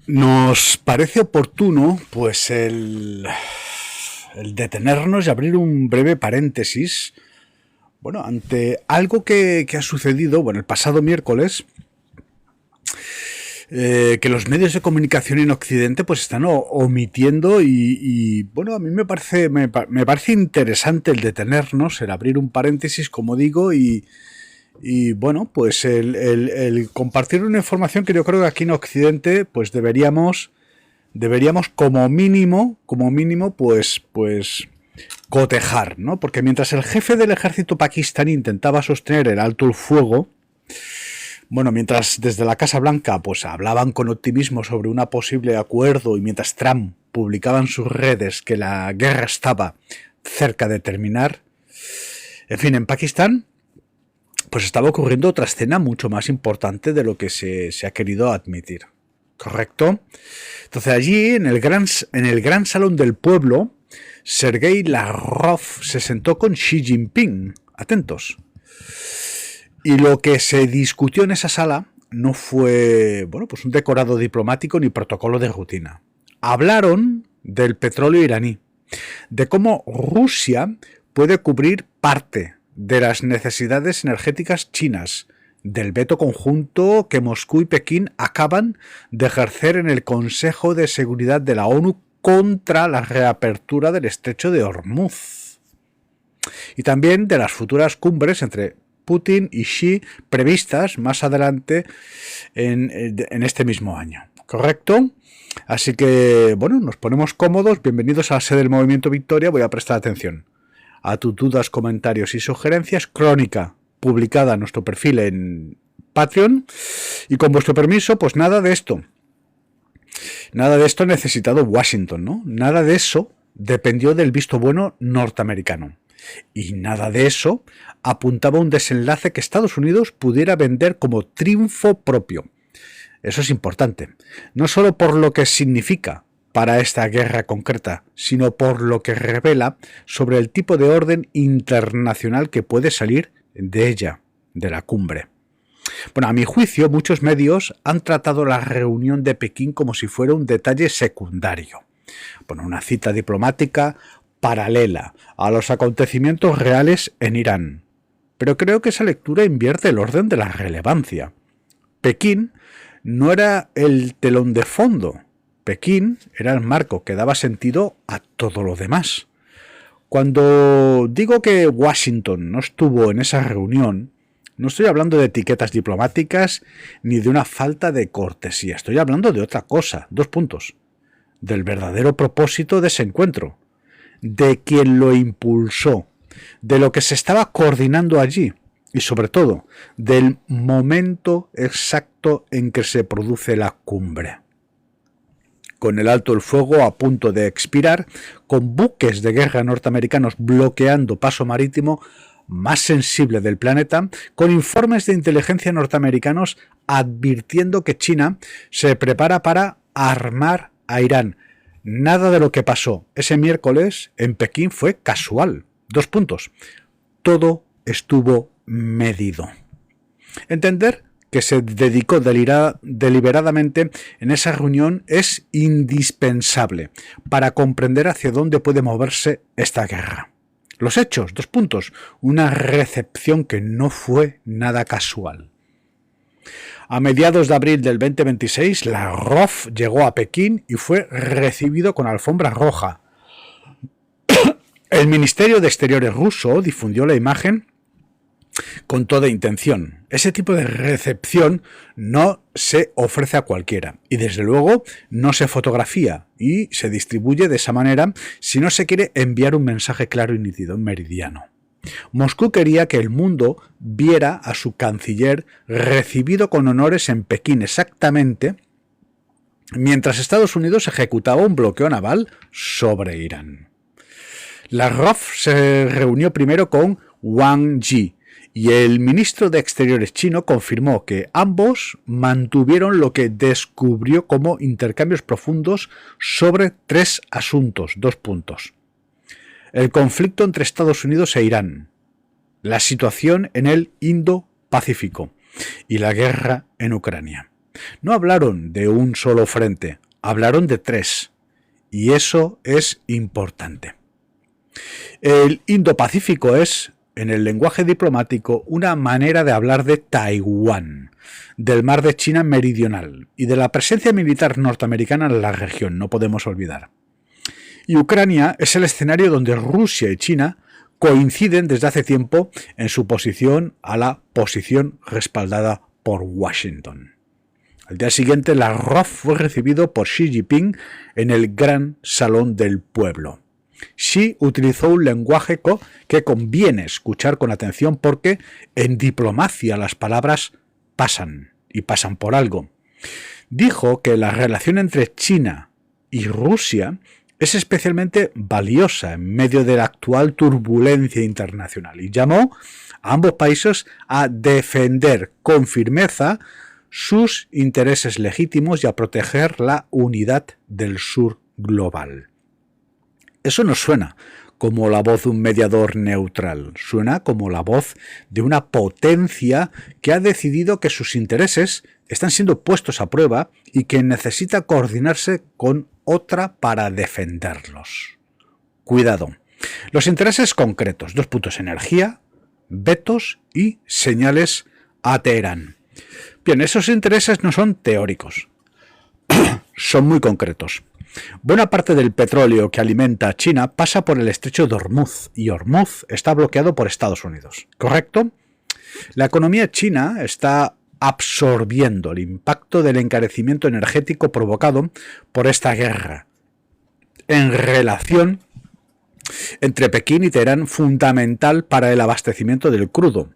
Nos parece oportuno, pues, el detenernos y abrir un breve paréntesis, bueno, ante algo que ha sucedido, bueno, el pasado miércoles, que los medios de comunicación en Occidente pues están omitiendo bueno, a mí me parece interesante el detenernos, el abrir un paréntesis, como digo, y bueno, pues el compartir una información que yo creo que aquí en Occidente pues deberíamos como mínimo, pues cotejar, ¿no? Porque mientras el jefe del ejército pakistaní intentaba sostener el alto el fuego, bueno, mientras desde la Casa Blanca pues hablaban con optimismo sobre un posible acuerdo y mientras Trump publicaba en sus redes que la guerra estaba cerca de terminar, en fin, en Pakistán pues estaba ocurriendo otra escena mucho más importante de lo que se ha querido admitir. ¿Correcto? Entonces allí, en el gran salón del pueblo, Sergei Lavrov se sentó con Xi Jinping. Atentos. Y lo que se discutió en esa sala no fue, bueno, pues un decorado diplomático ni protocolo de rutina. Hablaron del petróleo iraní, de cómo Rusia puede cubrir parte de las necesidades energéticas chinas, del veto conjunto que Moscú y Pekín acaban de ejercer en el Consejo de Seguridad de la ONU contra la reapertura del estrecho de Hormuz. Y también de las futuras cumbres entre Putin y Xi previstas más adelante en este mismo año. ¿Correcto? Así que, bueno, nos ponemos cómodos. Bienvenidos a la sede del Movimiento Victoria. Voy a prestar atención a tus dudas, comentarios y sugerencias. Crónica publicada en nuestro perfil en Patreon. Y con vuestro permiso, pues nada de esto. Nada de esto ha necesitado Washington, ¿no? Nada de eso dependió del visto bueno norteamericano. Y nada de eso apuntaba a un desenlace que Estados Unidos pudiera vender como triunfo propio. Eso es importante. No solo por lo que significa para esta guerra concreta, sino por lo que revela sobre el tipo de orden internacional que puede salir de ella, de la cumbre. Bueno, a mi juicio, muchos medios han tratado la reunión de Pekín como si fuera un detalle secundario. Bueno, una cita diplomática paralela a los acontecimientos reales en Irán. Pero creo que esa lectura invierte el orden de la relevancia. Pekín no era el telón de fondo. Pekín era el marco que daba sentido a todo lo demás. Cuando digo que Washington no estuvo en esa reunión, no estoy hablando de etiquetas diplomáticas ni de una falta de cortesía. Estoy hablando de otra cosa. 2 puntos. Del verdadero propósito de ese encuentro. De quien lo impulsó. De lo que se estaba coordinando allí. Y sobre todo, del momento exacto en que se produce la cumbre. Con el alto el fuego a punto de expirar, con buques de guerra norteamericanos bloqueando paso marítimo más sensible del planeta, con informes de inteligencia norteamericanos advirtiendo que China se prepara para armar a Irán. Nada de lo que pasó ese miércoles en Pekín fue casual. 2 puntos. Todo estuvo medido. Entender que se dedicó deliberadamente en esa reunión es indispensable para comprender hacia dónde puede moverse esta guerra. Los hechos, 2 puntos, una recepción que no fue nada casual. A mediados de abril del 2026, Lavrov llegó a Pekín y fue recibido con alfombra roja. El Ministerio de Exteriores ruso difundió la imagen con toda intención. Ese tipo de recepción no se ofrece a cualquiera y desde luego no se fotografía y se distribuye de esa manera si no se quiere enviar un mensaje claro y nítido, meridiano. Moscú quería que el mundo viera a su canciller recibido con honores en Pekín exactamente mientras Estados Unidos ejecutaba un bloqueo naval sobre Irán. Lavrov se reunió primero con Wang Yi, y el ministro de Exteriores chino confirmó que ambos mantuvieron lo que descubrió como intercambios profundos sobre 3 asuntos. 2 puntos. El conflicto entre Estados Unidos e Irán, la situación en el Indo-Pacífico y la guerra en Ucrania. No hablaron de un solo frente, hablaron de tres. Y eso es importante. El Indo-Pacífico es, en el lenguaje diplomático, una manera de hablar de Taiwán, del mar de China meridional y de la presencia militar norteamericana en la región, no podemos olvidar. Y Ucrania es el escenario donde Rusia y China coinciden desde hace tiempo en su posición a la posición respaldada por Washington. Al día siguiente, Lavrov fue recibido por Xi Jinping en el Gran Salón del Pueblo. Xi utilizó un lenguaje que conviene escuchar con atención porque en diplomacia las palabras pasan y pasan por algo. Dijo que la relación entre China y Rusia es especialmente valiosa en medio de la actual turbulencia internacional y llamó a ambos países a defender con firmeza sus intereses legítimos y a proteger la unidad del sur global. Eso no suena como la voz de un mediador neutral, suena como la voz de una potencia que ha decidido que sus intereses están siendo puestos a prueba y que necesita coordinarse con otra para defenderlos. Cuidado. Los intereses concretos, energía, vetos y señales a Teherán. Bien, esos intereses no son teóricos, son muy concretos. Buena parte del petróleo que alimenta a China pasa por el estrecho de Hormuz y Hormuz está bloqueado por Estados Unidos, ¿correcto? La economía china está absorbiendo el impacto del encarecimiento energético provocado por esta guerra en relación entre Pekín y Teherán, fundamental para el abastecimiento del crudo.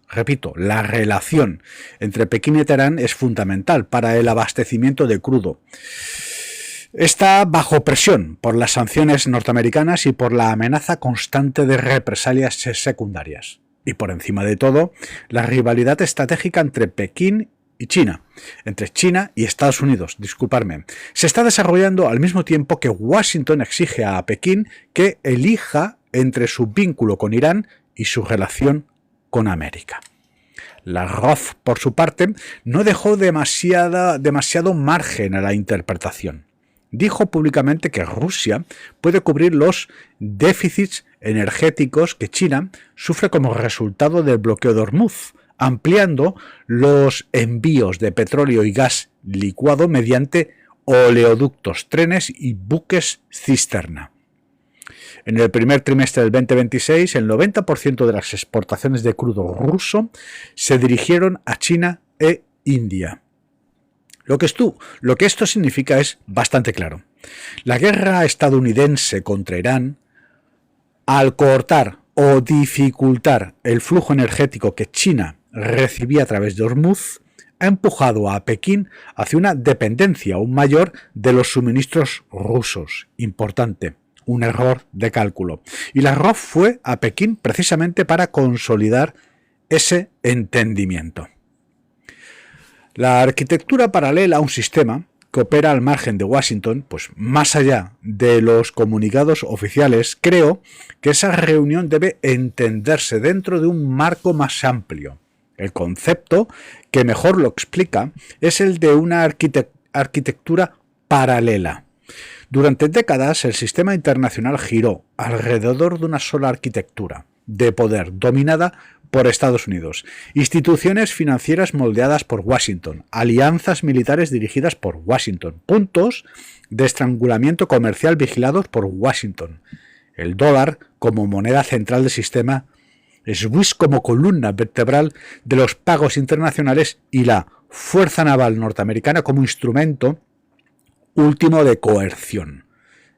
Repito, la relación entre Pekín y Teherán es fundamental para el abastecimiento de crudo. Está bajo presión por las sanciones norteamericanas y por la amenaza constante de represalias secundarias. Y por encima de todo, la rivalidad estratégica entre Pekín y China, entre China y Estados Unidos, se está desarrollando al mismo tiempo que Washington exige a Pekín que elija entre su vínculo con Irán y su relación con América. Lavrov, por su parte, no dejó demasiado margen a la interpretación. Dijo públicamente que Rusia puede cubrir los déficits energéticos que China sufre como resultado del bloqueo de Hormuz, ampliando los envíos de petróleo y gas licuado mediante oleoductos, trenes y buques cisterna. En el primer trimestre del 2026, el 90% de las exportaciones de crudo ruso se dirigieron a China e India. Lo que esto significa es bastante claro. La guerra estadounidense contra Irán, al cortar o dificultar el flujo energético que China recibía a través de Hormuz, ha empujado a Pekín hacia una dependencia aún mayor de los suministros rusos. Importante. Un error de cálculo. Y Lavrov fue a Pekín precisamente para consolidar ese entendimiento. La arquitectura paralela a un sistema que opera al margen de Washington, pues más allá de los comunicados oficiales, creo que esa reunión debe entenderse dentro de un marco más amplio. El concepto que mejor lo explica es el de una arquitectura paralela. Durante décadas el sistema internacional giró alrededor de una sola arquitectura de poder dominada por Estados Unidos, instituciones financieras moldeadas por Washington, alianzas militares dirigidas por Washington, puntos de estrangulamiento comercial vigilados por Washington, el dólar como moneda central del sistema, SWIFT como columna vertebral de los pagos internacionales y la Fuerza Naval norteamericana como instrumento último de coerción.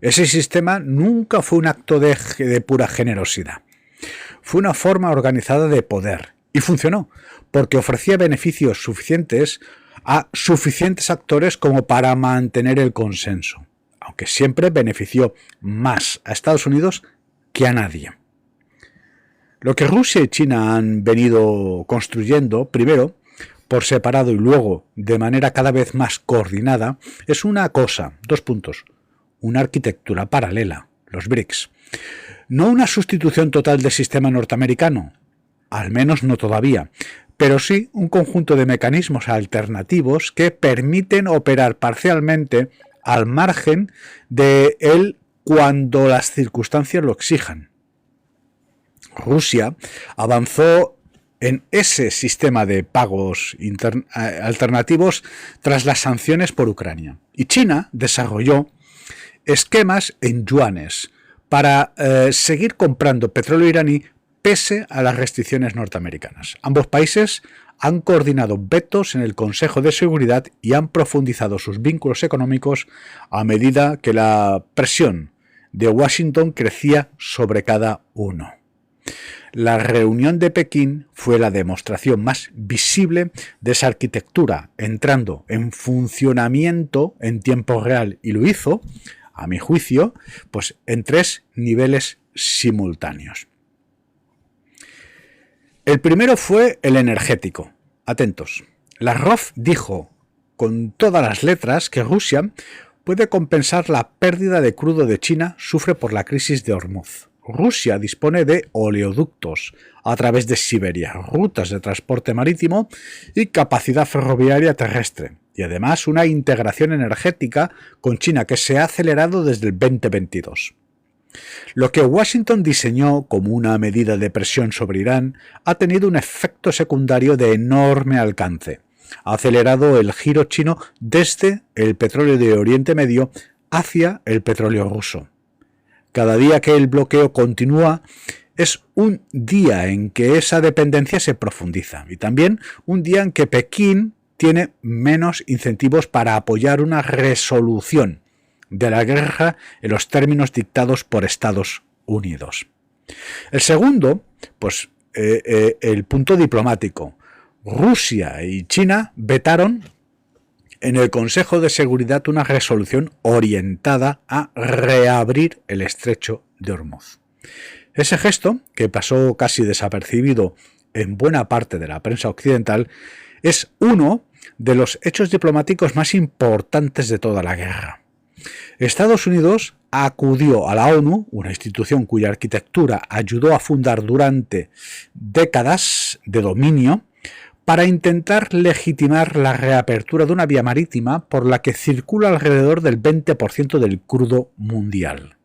Ese sistema nunca fue un acto de pura generosidad. Fue una forma organizada de poder y funcionó porque ofrecía beneficios suficientes a suficientes actores como para mantener el consenso, aunque siempre benefició más a Estados Unidos que a nadie. Lo que Rusia y China han venido construyendo, primero por separado y luego de manera cada vez más coordinada, es una cosa, una arquitectura paralela, los BRICS. No una sustitución total del sistema norteamericano, al menos no todavía, pero sí un conjunto de mecanismos alternativos que permiten operar parcialmente al margen de él cuando las circunstancias lo exijan. Rusia avanzó en ese sistema de pagos alternativos tras las sanciones por Ucrania, y China desarrolló esquemas en yuanes para seguir comprando petróleo iraní pese a las restricciones norteamericanas. Ambos países han coordinado vetos en el Consejo de Seguridad y han profundizado sus vínculos económicos a medida que la presión de Washington crecía sobre cada uno. La reunión de Pekín fue la demostración más visible de esa arquitectura entrando en funcionamiento en tiempo real, y lo hizo, a mi juicio, pues en 3 niveles simultáneos. El primero fue el energético. Atentos. Lavrov dijo con todas las letras que Rusia puede compensar la pérdida de crudo de China sufre por la crisis de Hormuz. Rusia dispone de oleoductos a través de Siberia, rutas de transporte marítimo y capacidad ferroviaria terrestre, y además una integración energética con China que se ha acelerado desde el 2022. Lo que Washington diseñó como una medida de presión sobre Irán ha tenido un efecto secundario de enorme alcance. Ha acelerado el giro chino desde el petróleo de Oriente Medio hacia el petróleo ruso. Cada día que el bloqueo continúa es un día en que esa dependencia se profundiza, y también un día en que Pekín tiene menos incentivos para apoyar una resolución de la guerra en los términos dictados por Estados Unidos. El segundo, pues el punto diplomático. Rusia y China vetaron en el Consejo de Seguridad una resolución orientada a reabrir el estrecho de Hormuz. Ese gesto, que pasó casi desapercibido en buena parte de la prensa occidental, es uno de los hechos diplomáticos más importantes de toda la guerra. Estados Unidos acudió a la ONU, una institución cuya arquitectura ayudó a fundar durante décadas de dominio, para intentar legitimar la reapertura de una vía marítima por la que circula alrededor del 20% del crudo mundial.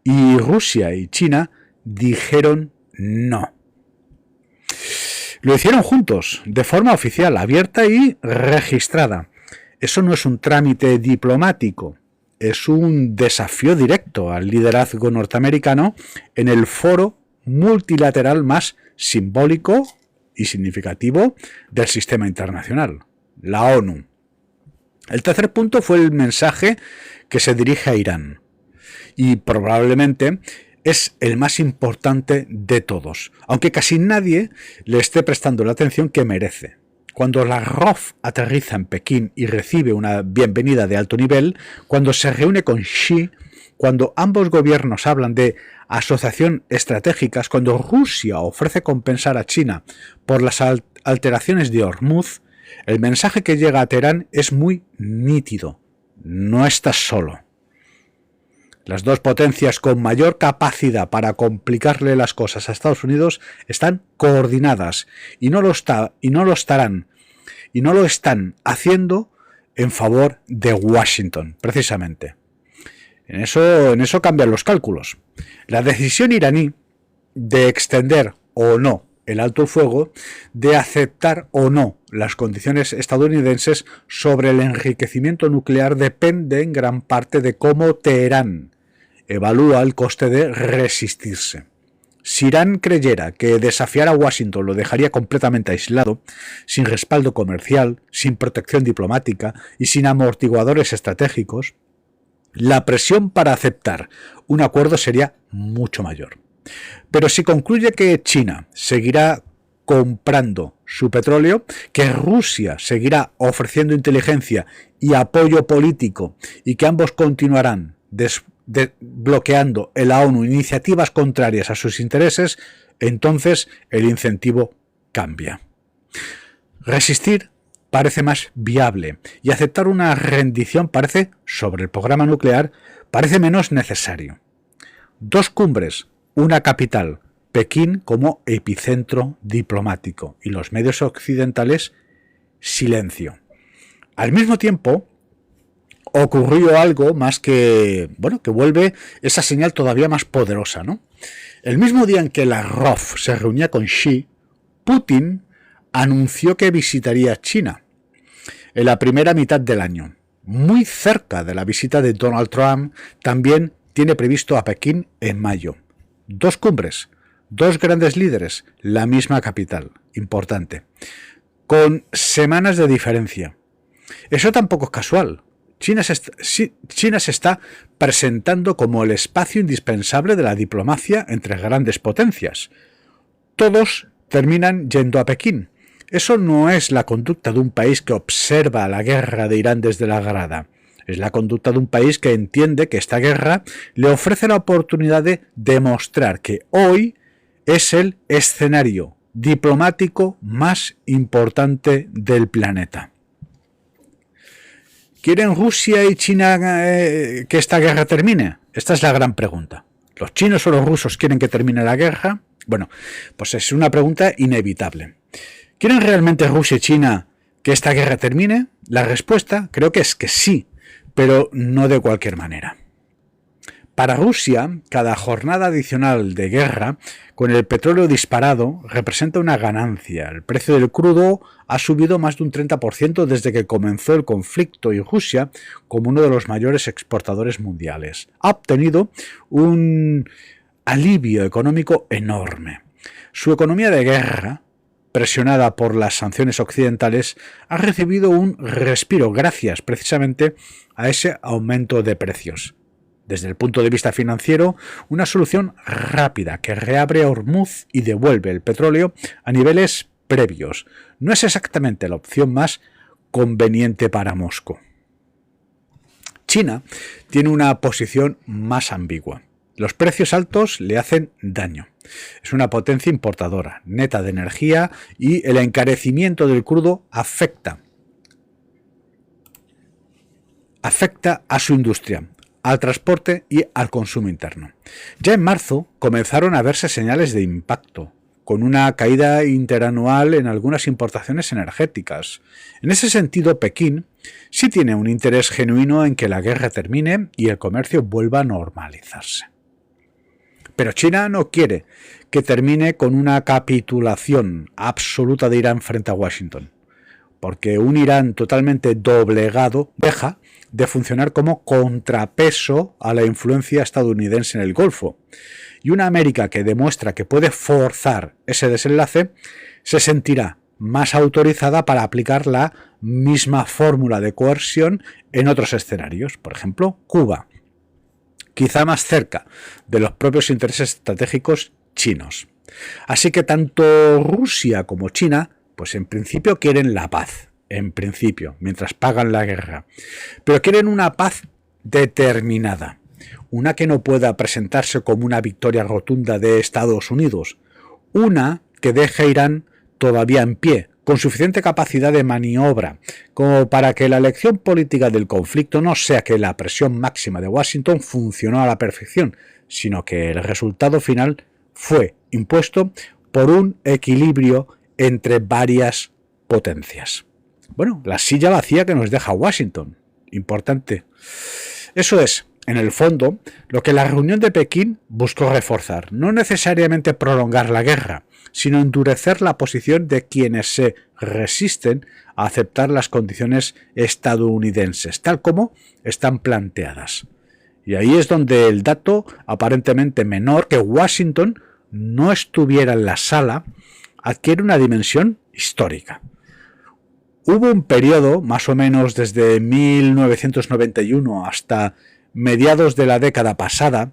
Y Rusia y China dijeron no. Lo hicieron juntos, de forma oficial, abierta y registrada. Eso no es un trámite diplomático, es un desafío directo al liderazgo norteamericano en el foro multilateral más simbólico y significativo del sistema internacional, la ONU. El tercer punto fue el mensaje que se dirige a Irán, y probablemente es el más importante de todos, aunque casi nadie le esté prestando la atención que merece. Cuando Lavrov aterriza en Pekín y recibe una bienvenida de alto nivel, cuando se reúne con Xi, cuando ambos gobiernos hablan de asociación estratégicas, cuando Rusia ofrece compensar a China por las alteraciones de Hormuz, el mensaje que llega a Teherán es muy nítido. No estás solo. Las dos potencias con mayor capacidad para complicarle las cosas a Estados Unidos están coordinadas y no lo están haciendo en favor de Washington, precisamente. En eso cambian los cálculos. La decisión iraní de extender o no el alto el fuego, de aceptar o no las condiciones estadounidenses sobre el enriquecimiento nuclear depende en gran parte de cómo Teherán evalúa el coste de resistirse. Si Irán creyera que desafiar a Washington lo dejaría completamente aislado, sin respaldo comercial, sin protección diplomática y sin amortiguadores estratégicos, la presión para aceptar un acuerdo sería mucho mayor. Pero si concluye que China seguirá comprando su petróleo, que Rusia seguirá ofreciendo inteligencia y apoyo político y que ambos continuarán bloqueando en la ONU iniciativas contrarias a sus intereses, entonces el incentivo cambia. Resistir parece más viable y aceptar una rendición sobre el programa nuclear parece menos necesario. Dos cumbres, una capital, Pekín como epicentro diplomático y los medios occidentales silencio. Al mismo tiempo, ocurrió algo más que, bueno, que vuelve esa señal todavía más poderosa, ¿no? El mismo día en que Lavrov se reunía con Xi, Putin anunció que visitaría China en la primera mitad del año. Muy cerca de la visita de Donald Trump, también tiene previsto a Pekín en mayo. 2 cumbres, 2 grandes líderes, la misma capital, importante, con semanas de diferencia. Eso tampoco es casual. China se está presentando como el espacio indispensable de la diplomacia entre grandes potencias. Todos terminan yendo a Pekín. Eso no es la conducta de un país que observa la guerra de Irán desde la grada. Es la conducta de un país que entiende que esta guerra le ofrece la oportunidad de demostrar que hoy es el escenario diplomático más importante del planeta. ¿Quieren Rusia y China que esta guerra termine? Esta es la gran pregunta. ¿Los chinos o los rusos quieren que termine la guerra? Bueno, pues es una pregunta inevitable. ¿Quieren realmente Rusia y China que esta guerra termine? La respuesta creo que es que sí, pero no de cualquier manera. Para Rusia, cada jornada adicional de guerra, con el petróleo disparado, representa una ganancia. El precio del crudo ha subido más de un 30% desde que comenzó el conflicto y Rusia, como uno de los mayores exportadores mundiales, ha obtenido un alivio económico enorme. Su economía de guerra, presionada por las sanciones occidentales, ha recibido un respiro gracias precisamente a ese aumento de precios. Desde el punto de vista financiero, una solución rápida que reabre Hormuz y devuelve el petróleo a niveles previos no es exactamente la opción más conveniente para Moscú. China tiene una posición más ambigua. Los precios altos le hacen daño. Es una potencia importadora, neta de energía, y el encarecimiento del crudo afecta a su industria, al transporte y al consumo interno. Ya en marzo comenzaron a verse señales de impacto, con una caída interanual en algunas importaciones energéticas. En ese sentido, Pekín sí tiene un interés genuino en que la guerra termine y el comercio vuelva a normalizarse. Pero China no quiere que termine con una capitulación absoluta de Irán frente a Washington, porque un Irán totalmente doblegado deja de funcionar como contrapeso a la influencia estadounidense en el Golfo. Y una América que demuestra que puede forzar ese desenlace se sentirá más autorizada para aplicar la misma fórmula de coerción en otros escenarios, por ejemplo, Cuba, quizá más cerca de los propios intereses estratégicos chinos. Así que tanto Rusia como China, pues en principio quieren la paz, en principio, mientras pagan la guerra, pero quieren una paz determinada, una que no pueda presentarse como una victoria rotunda de Estados Unidos, una que deje a Irán todavía en pie, con suficiente capacidad de maniobra, como para que la lección política del conflicto no sea que la presión máxima de Washington funcionó a la perfección, sino que el resultado final fue impuesto por un equilibrio entre varias potencias. Bueno, la silla vacía que nos deja Washington. Importante. Eso es, en el fondo, lo que la reunión de Pekín buscó reforzar. No necesariamente prolongar la guerra, sino endurecer la posición de quienes se resisten a aceptar las condiciones estadounidenses, tal como están planteadas. Y ahí es donde el dato aparentemente menor, que Washington no estuviera en la sala, adquiere una dimensión histórica. Hubo un periodo, más o menos desde 1991 hasta mediados de la década pasada,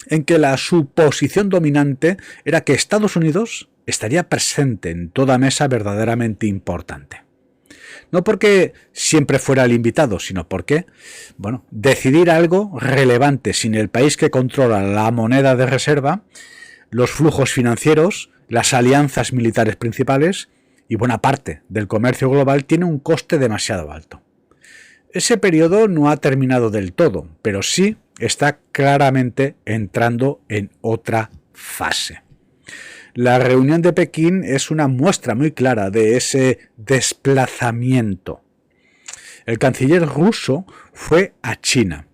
en que la suposición dominante era que Estados Unidos estaría presente en toda mesa verdaderamente importante. No porque siempre fuera el invitado, sino porque, bueno, decidir algo relevante sin el país que controla la moneda de reserva, los flujos financieros, las alianzas militares principales y buena parte del comercio global tiene un coste demasiado alto. Ese periodo no ha terminado del todo, pero sí está claramente entrando en otra fase. La reunión de Pekín es una muestra muy clara de ese desplazamiento. El canciller ruso fue a China.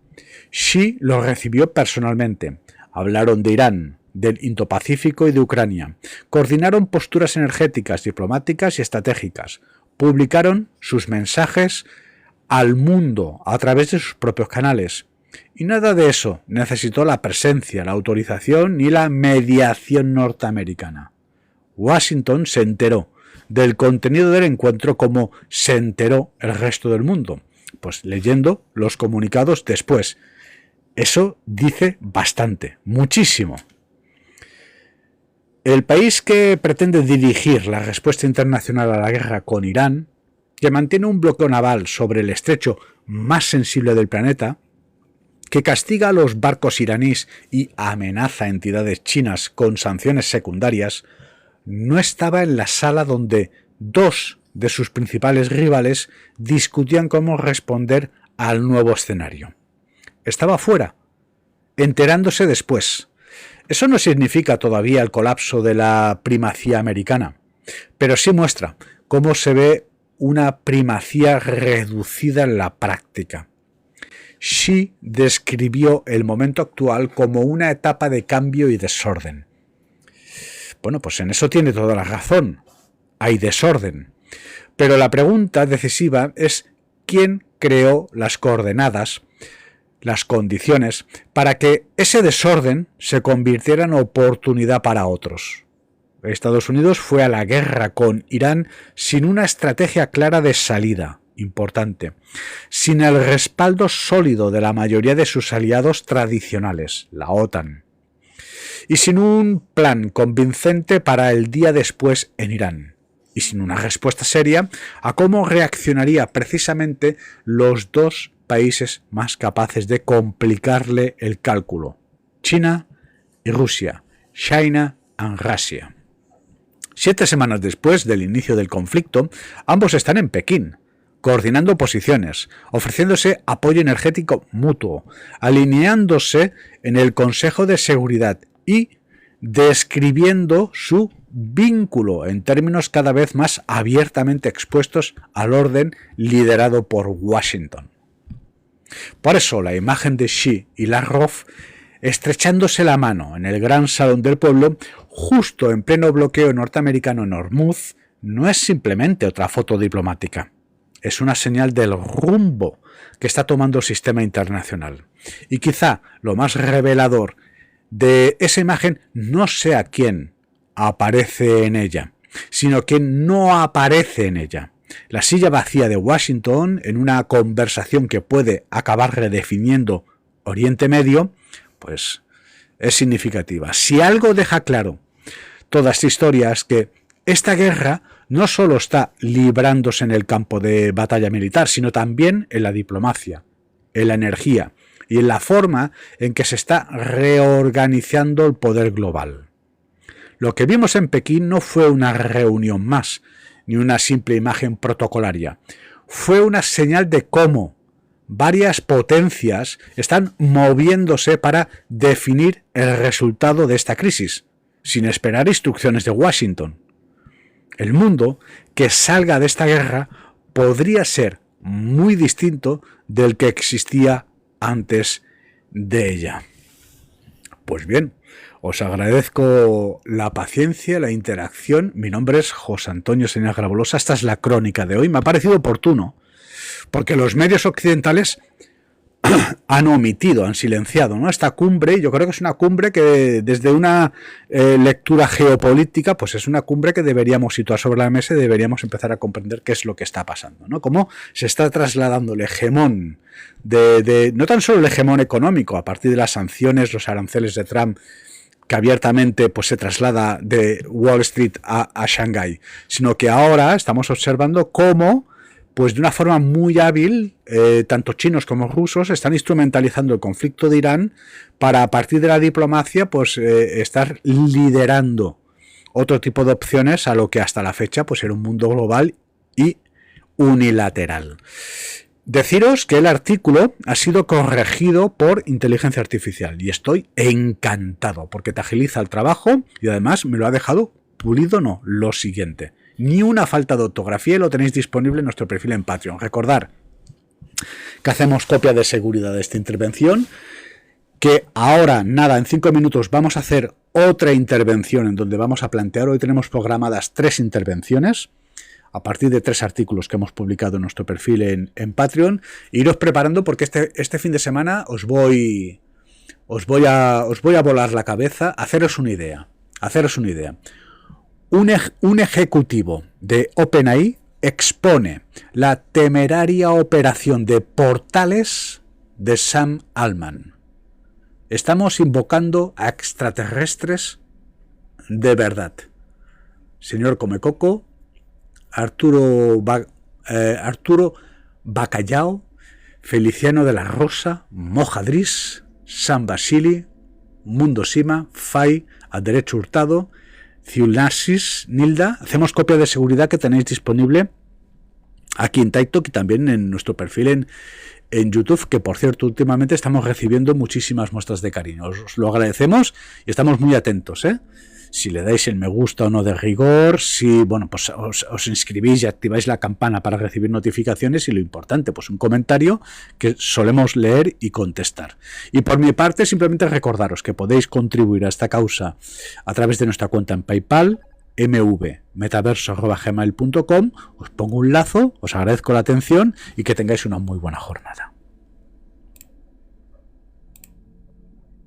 Xi lo recibió personalmente. Hablaron de Irán, del Indo-Pacífico y de Ucrania. Coordinaron posturas energéticas, diplomáticas y estratégicas. Publicaron sus mensajes al mundo a través de sus propios canales. Y nada de eso necesitó la presencia, la autorización ni la mediación norteamericana. Washington se enteró del contenido del encuentro como se enteró el resto del mundo, pues leyendo los comunicados después. Eso dice bastante, muchísimo. El país que pretende dirigir la respuesta internacional a la guerra con Irán, que mantiene un bloqueo naval sobre el estrecho más sensible del planeta, que castiga a los barcos iraníes y amenaza a entidades chinas con sanciones secundarias, no estaba en la sala donde dos de sus principales rivales discutían cómo responder al nuevo escenario. Estaba fuera, enterándose después. Eso no significa todavía el colapso de la primacía americana, pero sí muestra cómo se ve una primacía reducida en la práctica. Xi describió el momento actual como una etapa de cambio y desorden. Bueno, pues en eso tiene toda la razón. Hay desorden. Pero la pregunta decisiva es quién creó las coordenadas, las condiciones, para que ese desorden se convirtiera en oportunidad para otros. Estados Unidos fue a la guerra con Irán sin una estrategia clara de salida. Importante, sin el respaldo sólido de la mayoría de sus aliados tradicionales, la OTAN, y sin un plan convincente para el día después en Irán, y sin una respuesta seria a cómo reaccionaría precisamente los dos países más capaces de complicarle el cálculo, China y Rusia, China and Russia. 7 semanas después del inicio del conflicto, ambos están en Pekín, coordinando posiciones, ofreciéndose apoyo energético mutuo, alineándose en el Consejo de Seguridad y describiendo su vínculo en términos cada vez más abiertamente expuestos al orden liderado por Washington. Por eso la imagen de Xi y Lavrov estrechándose la mano en el gran salón del pueblo, justo en pleno bloqueo norteamericano en Hormuz, no es simplemente otra foto diplomática. Es una señal del rumbo que está tomando el sistema internacional. Y quizá lo más revelador de esa imagen no sea quién aparece en ella, sino quién no aparece en ella. La silla vacía de Washington en una conversación que puede acabar redefiniendo Oriente Medio, pues es significativa. Si algo deja claro toda esta historia es que esta guerra no solo está librándose en el campo de batalla militar, sino también en la diplomacia, en la energía y en la forma en que se está reorganizando el poder global. Lo que vimos en Pekín no fue una reunión más, ni una simple imagen protocolaria. Fue una señal de cómo varias potencias están moviéndose para definir el resultado de esta crisis, sin esperar instrucciones de Washington. El mundo que salga de esta guerra podría ser muy distinto del que existía antes de ella. Pues bien, os agradezco la paciencia, la interacción. Mi nombre es José Antonio Señas Grabolosa. Esta es la crónica de hoy. Me ha parecido oportuno, porque los medios occidentales han omitido, han silenciado, ¿no?, esta cumbre. Yo creo que es una cumbre que desde una lectura geopolítica, pues es una cumbre que deberíamos situar sobre la mesa y deberíamos empezar a comprender qué es lo que está pasando, ¿no? Cómo se está trasladando el hegemón no tan solo el hegemón económico a partir de las sanciones, los aranceles de Trump, que abiertamente pues se traslada de Wall Street a Shanghái, sino que ahora estamos observando cómo pues de una forma muy hábil, tanto chinos como rusos están instrumentalizando el conflicto de Irán para, a partir de la diplomacia, pues estar liderando otro tipo de opciones a lo que hasta la fecha pues era un mundo global y unilateral. deciros que el artículo ha sido corregido por inteligencia artificial y estoy encantado porque te agiliza el trabajo y además me lo ha dejado pulido, no, lo siguiente. Ni una falta de ortografía y lo tenéis disponible en nuestro perfil en Patreon. Recordad que hacemos copia de seguridad de esta intervención, que ahora, nada, en 5 minutos vamos a hacer otra intervención en donde vamos a plantear, hoy tenemos programadas 3 intervenciones, a partir de 3 artículos que hemos publicado en nuestro perfil en Patreon. Iros preparando porque este fin de semana os voy a volar la cabeza. Haceros una idea. Un ejecutivo de OpenAI expone la temeraria operación de portales de Sam Altman. Estamos invocando a extraterrestres de verdad. Señor Comecoco, Arturo Bacallao, Feliciano de la Rosa, Mojadris, San Basili, Mundo Sima, Fai, Al Derecho Hurtado, Ciunasis, Nilda. Hacemos copia de seguridad que tenéis disponible aquí en TikTok y también en nuestro perfil en YouTube, que por cierto últimamente estamos recibiendo muchísimas muestras de cariño. Os lo agradecemos y estamos muy atentos, si le dais el me gusta o no de rigor, si pues os inscribís y activáis la campana para recibir notificaciones y lo importante, pues un comentario que solemos leer y contestar. Y por mi parte, simplemente recordaros que podéis contribuir a esta causa a través de nuestra cuenta en PayPal, mvmetaverso@gmail.com. Os pongo un lazo, os agradezco la atención y que tengáis una muy buena jornada.